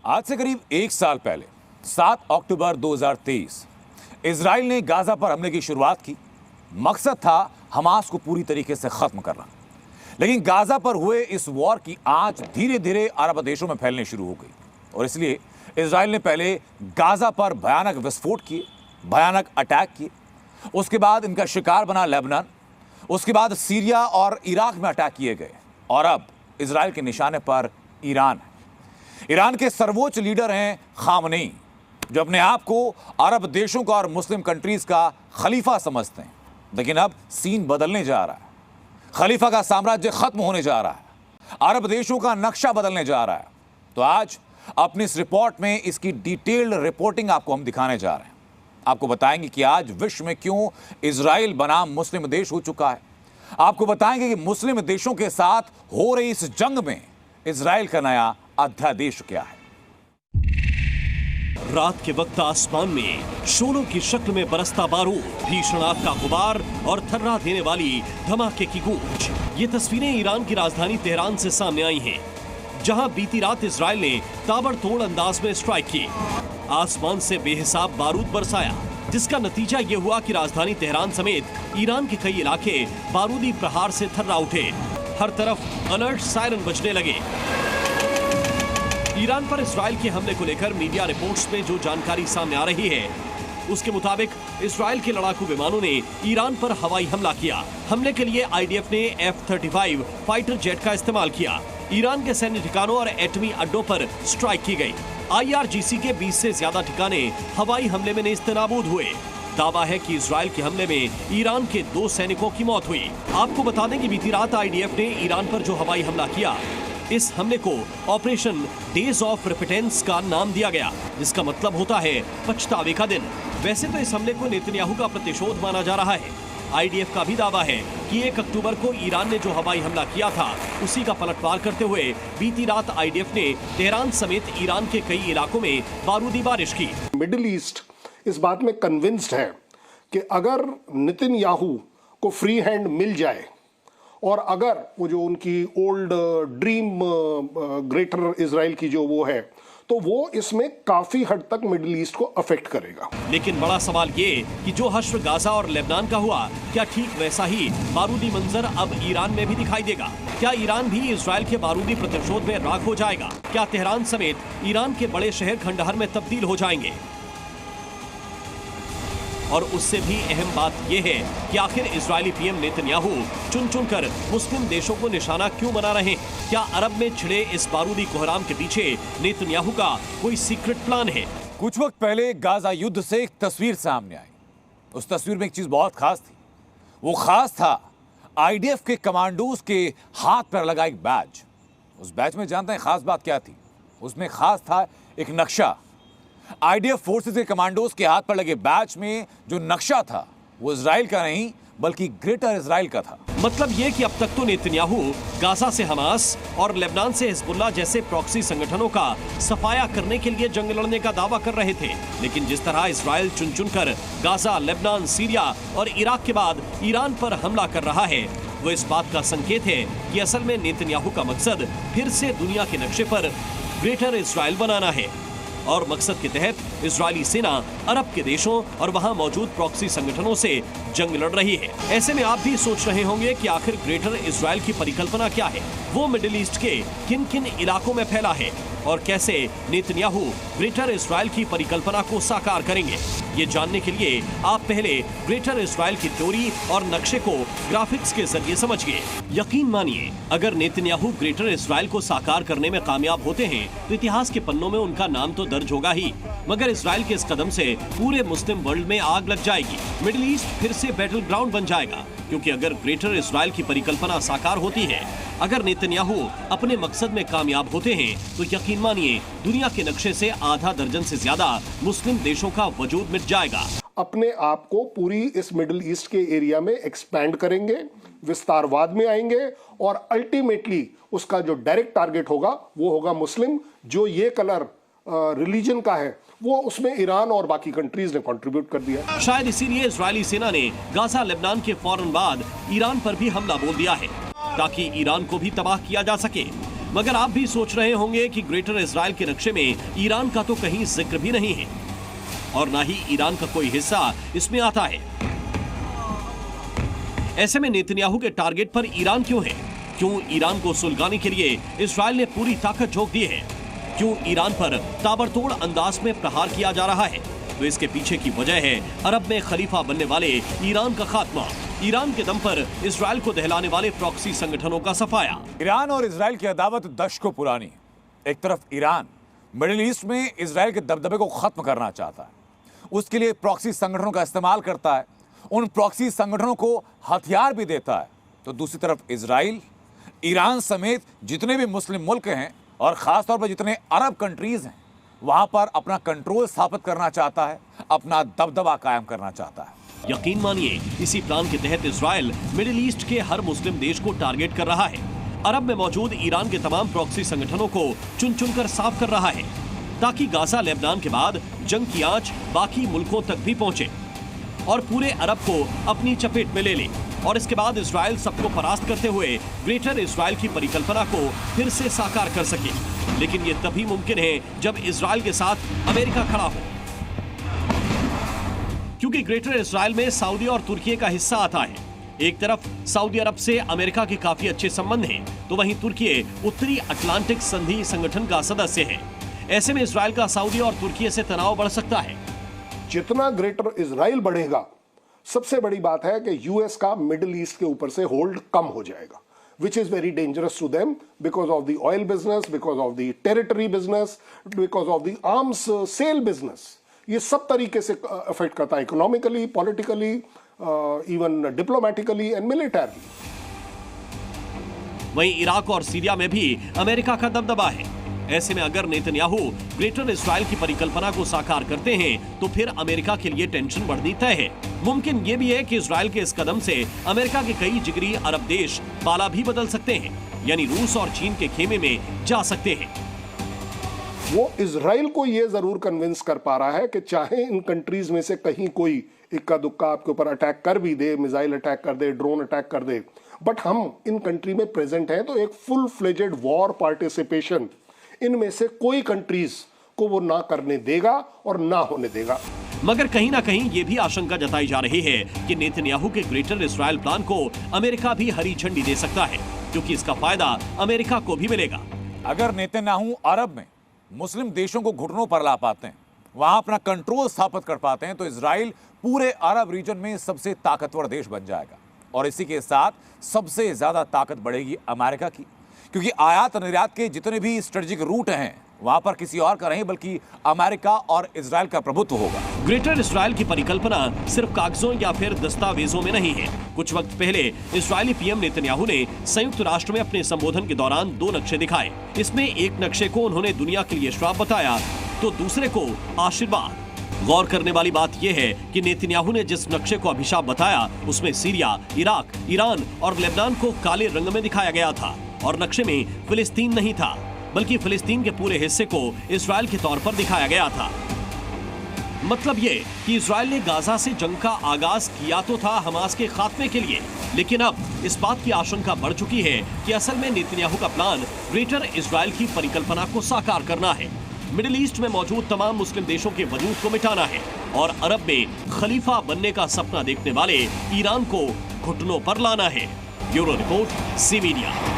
आज से करीब एक साल पहले 7 अक्टूबर 2023 इजराइल ने गाजा पर हमले की शुरुआत की। मकसद था हमास को पूरी तरीके से खत्म करना। लेकिन गाजा पर हुए इस वॉर की आंच धीरे धीरे अरब देशों में फैलने शुरू हो गई और इसलिए इजराइल ने पहले गाजा पर भयानक विस्फोट किए, भयानक अटैक किए। उसके बाद इनका शिकार बना लेबनान, उसके बाद सीरिया और इराक में अटैक किए गए और अब इजराइल के निशाने पर ईरान है। ईरान के सर्वोच्च लीडर हैं खामनेई, जो अपने आप को अरब देशों का और मुस्लिम कंट्रीज का खलीफा समझते हैं। लेकिन अब सीन बदलने जा रहा है। खलीफा का साम्राज्य खत्म होने जा रहा है, अरब देशों का नक्शा बदलने जा रहा है। तो आज अपनी इस रिपोर्ट में इसकी डिटेल्ड रिपोर्टिंग आपको हम दिखाने जा रहे हैं। आपको बताएंगे कि आज विश्व में क्यों इजराइल बनाम मुस्लिम देश हो चुका है। आपको बताएंगे कि मुस्लिम देशों के साथ हो रही इस जंग में इजराइल का नया अध्यादेश क्या है। रात के वक्त आसमान में शोलों की शक्ल में बरसता बारूद, भीषण आग का गुबार और थर्रा देने वाली धमाके की गूंज। ये तस्वीरें ईरान की राजधानी तेहरान से सामने आई हैं, जहां बीती रात इजराइल ने ताबड़तोड़ अंदाज में स्ट्राइक की। आसमान से बेहिसाब बारूद बरसाया, जिसका नतीजा ये हुआ कि राजधानी तेहरान समेत ईरान के कई इलाके बारूदी प्रहार से थर्रा उठे। हर तरफ अलर्ट सायरन बजने लगे। ईरान पर इजराइल के हमले को लेकर मीडिया रिपोर्ट्स में जो जानकारी सामने आ रही है, उसके मुताबिक इजराइल के लड़ाकू विमानों ने ईरान पर हवाई हमला किया। हमले के लिए आईडीएफ ने F-35 फाइटर जेट का इस्तेमाल किया। ईरान के सैन्य ठिकानों और एटमी अड्डों पर स्ट्राइक की गई। IRGC के 20 से ज्यादा ठिकाने हवाई हमले में नेस्तनाबूद हुए। दावा है कि इजराइल के हमले में ईरान के 2 सैनिकों की मौत हुई। आपको बता दें कि बीती रात आईडीएफ ने ईरान पर जो हवाई हमला किया, इस हमले को ऑपरेशन डेज ऑफ रिपिटेंस का नाम दिया गया, जिसका मतलब होता है पछतावे का दिन। वैसे तो इस हमले को नेतन्याहू का प्रतिशोध माना जा रहा है। आईडीएफ का भी दावा है कि 1 अक्टूबर को ईरान ने जो हवाई हमला किया था, उसी का पलटवार करते हुए बीती रात आईडीएफ ने तेहरान समेत ईरान के कई इलाकों में बारूदी बारिश की। मिडिल ईस्ट इस बात में कन्विंस्ड है कि अगर नेतन्याहू को फ्री हैंड मिल जाए और अगर वो जो उनकी ओल्ड ड्रीम ग्रेटर इजराइल की जो वो है, तो वो इसमें काफी हद तक मिडिल ईस्ट को अफेक्ट करेगा। लेकिन बड़ा सवाल ये कि जो हश्र गाजा और लेबनान का हुआ, क्या ठीक वैसा ही बारूदी मंजर अब ईरान में भी दिखाई देगा? क्या ईरान भी इजराइल के बारूदी प्रतिशोध में राख हो जाएगा? क्या तेहरान समेत ईरान के बड़े शहर खंडहर में तब्दील हो जाएंगे? और उससे भी अहम बात यह है कि आखिर इजरायली पीएम नेतन्याहू चुन चुनकर मुस्लिम देशों को निशाना क्यों बना रहे हैं? क्या अरब में छिड़े इस बारूदी कोहराम के पीछे नेतन्याहू का कोई सीक्रेट प्लान है? कुछ वक्त पहले गाजा युद्ध से एक तस्वीर सामने आई। उस तस्वीर में एक चीज बहुत खास थी। वो खास था आईडीएफ के कमांडोज के हाथ पर लगा एक बैज। उस बैज में जानते हैं खास बात क्या थी? उसमें खास था एक नक्शा। आईडीएफ फोर्सेस के कमांडोज के हाथ पर लगे बैच में जो नक्शा था, वो इजराइल का नहीं बल्कि ग्रेटर इजराइल का था। मतलब ये कि अब तक तो नेतन्याहू गाजा से हमास और लेबनान से हिजबुल्लाह जैसे प्रॉक्सी संगठनों का सफाया करने के लिए जंग लड़ने का दावा कर रहे थे। लेकिन जिस तरह इजराइल चुन चुनकर गाजा, लेबनान, सीरिया और इराक के बाद ईरान पर हमला कर रहा है, वो इस बात का संकेत है कि असल में नेतन्याहू का मकसद फिर से दुनिया के नक्शे पर ग्रेटर इजराइल बनाना है। और मकसद के तहत इजरायली सेना अरब के देशों और वहां मौजूद प्रॉक्सी संगठनों से जंग लड़ रही है। ऐसे में आप भी सोच रहे होंगे कि आखिर ग्रेटर इजराइल की परिकल्पना क्या है, वो मिडिल ईस्ट के किन किन इलाकों में फैला है और कैसे नेतन्याहू ग्रेटर इजराइल की परिकल्पना को साकार करेंगे। ये जानने के लिए आप पहले ग्रेटर इजराइल की थ्योरी और नक्शे को ग्राफिक्स के जरिए समझिए। यकीन मानिए, अगर नेतन्याहू ग्रेटर इजराइल को साकार करने में कामयाब होते हैं तो इतिहास के पन्नों में उनका नाम तो दर्ज होगा ही, मगर इजराइल के इस कदम से पूरे मुस्लिम वर्ल्ड में आग लग जाएगी। मिडिल ईस्ट फिर से बैटल ग्राउंड बन जाएगा, क्योंकि अगर ग्रेटर इजराइल की परिकल्पना साकार होती है, अगर नेतन्याहू अपने मकसद में कामयाब होते हैं, तो यकीन मानिए दुनिया के नक्शे से आधा दर्जन से ज्यादा मुस्लिम देशों का वजूद मिट जाएगा। अपने आप को पूरी इस मिडिल ईस्ट के एरिया में एक्सपैंड करेंगे, विस्तारवाद में आएंगे और अल्टीमेटली उसका जो डायरेक्ट टारगेट होगा वो होगा मुस्लिम। जो ये कलर रिलीजन का है, वो उसमें ईरान और बाकी कंट्रीज ने कंट्रीब्यूट कर दिया। शायद इसीलिए इजरायली सेना ने गाजा, लेबनान के फौरन बाद ईरान पर भी हमला बोल दिया है, ताकि ईरान को भी तबाह किया जा सके। मगर आप भी सोच रहे होंगे कि ग्रेटर इजराइल के नक्शे में ईरान का तो कहीं जिक्र भी नहीं है और ना ही ईरान का कोई हिस्सा इसमें आता है। ऐसे में नेतन्याहू के टारगेट पर ईरान क्यों है? क्यों ईरान को सुलगाने के लिए इजराइल ने पूरी ताकत झोंक दी है? क्यों ईरान पर ताबड़तोड़ अंदाज में प्रहार किया जा रहा है? तो इसके पीछे की वजह है अरब में खलीफा बनने वाले ईरान का खात्मा, ईरान के दम पर इजराइल को दहलाने वाले प्रॉक्सी संगठनों का सफाया। ईरान और इजराइल की अदावत दशकों पुरानी है। एक तरफ ईरान मिडिल ईस्ट में इजराइल के दबदबे को खत्म करना चाहता है, उसके लिए प्रॉक्सी संगठनों का इस्तेमाल करता है, उन प्रॉक्सी संगठनों को हथियार भी देता है। तो दूसरी तरफ इजराइल ईरान समेत जितने भी मुस्लिम मुल्क हैं और खासतौर पर जितने अरब कंट्रीज हैं वहां पर अपना कंट्रोल स्थापित करना चाहता है, अपना दबदबा कायम करना चाहता है। यकीन मानिए इसी प्लान के तहत इजराइल मिडिल ईस्ट के हर मुस्लिम देश को टारगेट कर रहा है। अरब में मौजूद ईरान के तमाम प्रॉक्सी संगठनों को चुन चुनकर साफ कर रहा है ताकि गाजा लेबनान के बाद जंग की आंच बाकी मुल्कों तक भी पहुंचे और पूरे अरब को अपनी चपेट में ले ले और इसके बाद इजराइल सबको परास्त करते हुए ग्रेटर इजराइल की परिकल्पना को फिर से साकार कर सके। लेकिन ये तभी मुमकिन है जब इजराइल के साथ अमेरिका खड़ा हो, क्योंकि ग्रेटर इजराइल में सऊदी और तुर्की का हिस्सा आता है। एक तरफ सऊदी अरब से अमेरिका के काफी अच्छे संबंध हैं, तो वहीं तुर्की उत्तरी अटलांटिक संधि संगठन का सदस्य है। ऐसे में इजराइल का सऊदी और तुर्की से तनाव बढ़ सकता है। जितना ग्रेटर इजराइल बढ़ेगा, सबसे बड़ी बात है कि यूएस का मिडिल ईस्ट के ऊपर से होल्ड कम हो जाएगा, which is very dangerous to them because of the oil business, because of the territory business, because of the arms sale business. ये सब तरीके से अफेक्ट करता है, economically, politically, even diplomatically and military. वहीं इराक और सीरिया में भी अमेरिका का दबदबा है। ऐसे में अगर नेतन्याहू ग्रेटर इजराइल की परिकल्पना को साकार करते हैं तो फिर अमेरिका के लिए टेंशन बढ़नी तय है। मुमकिन ये भी है कि इजराइल के इस कदम से अमेरिका के कई जिगरी अरब देश पाला भी बदल सकते हैं, यानी रूस और चीन के खेमे में जा सकते हैं। वो इजराइल को ये जरूर कन्विंस कर पा रहा है कि चाहे इन कंट्रीज में से कहीं कोई इक्का दुक्का आपके ऊपर अटैक कर भी दे, मिसाइल अटैक कर दे, ड्रोन अटैक कर दे, बट हम इन कंट्री में प्रेजेंट हैं, तो एक फुल फ्लेजेड वॉर पार्टिसिपेशन इनमें से कोई कंट्रीज को वो ना करने देगा और ना होने देगा। मगर कहीं ना कहीं ये भी आशंका जताई जा रही है कि नेतन्याहू के ग्रेटर इजराइल प्लान को अमेरिका भी हरी झंडी दे सकता है, क्योंकि इसका फायदा अमेरिका को भी मिलेगा। अगर नेतन्याहू अरब में मुस्लिम देशों को घुटनों पर ला पाते हैं, वहां अपना कंट्रोल स्थापित कर पाते हैं, तो इजराइल पूरे अरब रीजन में सबसे ताकतवर देश बन जाएगा और इसी के साथ सबसे ज्यादा ताकत बढ़ेगी अमेरिका की, क्योंकि आयात निर्यात के जितने भी स्ट्रेटेजिक रूट हैं वहां पर किसी और का नहीं बल्कि अमेरिका और इजराइल का प्रभुत्व होगा। ग्रेटर इजराइल की परिकल्पना सिर्फ कागजों या फिर दस्तावेजों में नहीं है। कुछ वक्त पहले इजरायली पीएम नेतन्याहू ने संयुक्त राष्ट्र में अपने संबोधन के दौरान 2 नक्शे दिखाए। इसमें एक नक्शे को उन्होंने दुनिया के लिए श्राप बताया तो दूसरे को आशीर्वाद। गौर करने वाली बात यह है कि नेतन्याहू ने जिस नक्शे को अभिशाप बताया उसमें सीरिया, इराक, ईरान और लेबनान को काले रंग में दिखाया गया था और नक्शे में फिलिस्तीन नहीं था, बल्कि फिलिस्तीन के पूरे हिस्से को इजराइल के तौर पर दिखाया गया था। मतलब ये कि इजराइल ने गाजा से जंग का आगाज किया तो था हमास के खात्मे के लिए, लेकिन अब इस बात की आशंका बढ़ चुकी है कि असल में नेतन्याहू का प्लान ग्रेटर इजराइल की परिकल्पना को साकार करना है, मिडिल ईस्ट में मौजूद तमाम मुस्लिम देशों के वजूद को मिटाना है और अरब में खलीफा बनने का सपना देखने वाले ईरान को घुटनों पर लाना है। Bureau report, C media.